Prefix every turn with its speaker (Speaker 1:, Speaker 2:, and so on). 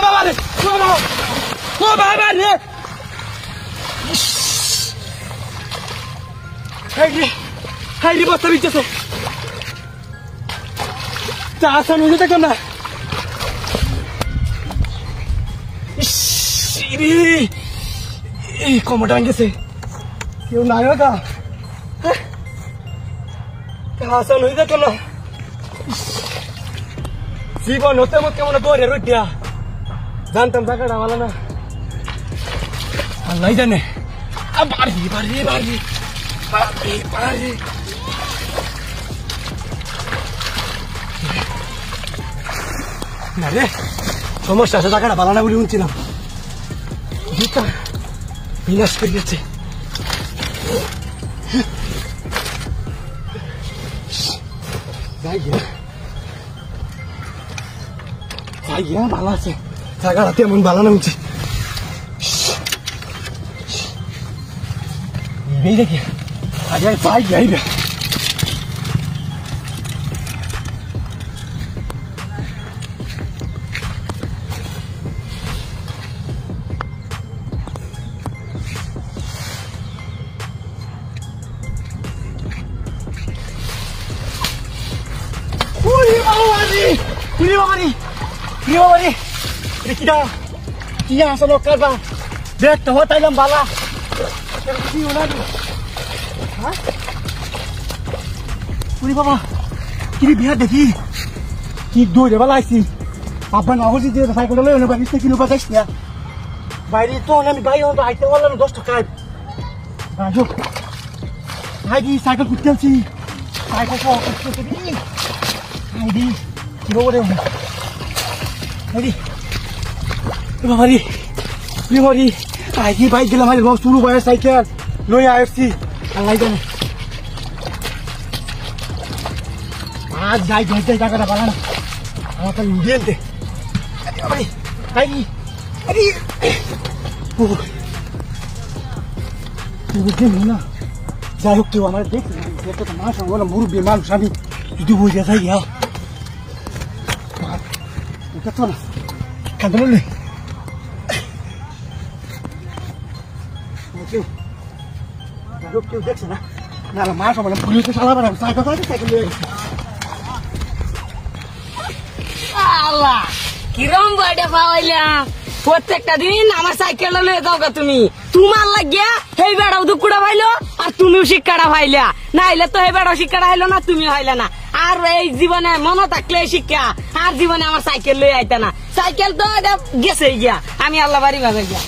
Speaker 1: বাবা রে ও বাবা রে হাই রে বস্তা বিচছে তা আসান হয়ে যেত না এই কমটা গেছে কেউ নাই কা আসান হয়ে যেত না জীবন হতে মত কেমন দৌড়ে রুটিয়া জানতাম টাকাটা ভালো না আল্লাহ জানে বাড়ি বাড়ি বাড়ি বাড়ি বাড়ি না রে সমস্যা আছে টাকাটা ভালো না বলে শুনছিলাম বিনাশ করে গেছে ভালো আছে জায়গাটা তেমন ভালো না উঠছে দেখি আগে পাই যাইবে দেখ তো হতাইলাম বালা বাবা কি বিহার দেখি কি দৌড়ে বেলা আইসি আব্বা না হচ্ছে সাইকেল লই বাড়ি থেকে কিনো যাইস না বাইরে তো আমি বাইরে আইতে বললাম 10 টাকা ভাইদি সাইকেল করতে আছি সাইকেল ভাইদি কি বলে ভাইদি বাবারি বাবারি আইকি বাইক গেলাম আমার শুরু বাইরে সাইকেল লই আসছি আল্লাহ জানে আজ যাই যাই টাকাটা পালা না আমার তো লুডিয়ে আনতে না যাই হোক কেউ আমার দেখছি মানুষ আমার মুরব্বী মানুষ আমি যদি বুঝে যাই তো না কাঁদে বললে কেউ দেখছে না না মাস আমার পুলিশে চালাবে না সাইকেল
Speaker 2: আল্লাহ কিরম বইটা পাওয়াইলাম প্রত্যেকটা দিন আমার সাইকেলটা লয়ে যাও তুমি তোমার লাগিয়া এই বেড়াও দুকুড়া পাইলো আর তুমিও শিক্ষাটা পাইলা না হইলে তো এই বেড়াও শিক্ষাটা হইলো না তুমিও হইলে না আর এই জীবনে মনে থাকলে শিক্ষা আর জীবনে আমার সাইকেল লয়ে আইতা না সাইকেল তো এটা গেছে গিয়া আমি আল্লাহ বাড়ি ভাবে গিয়া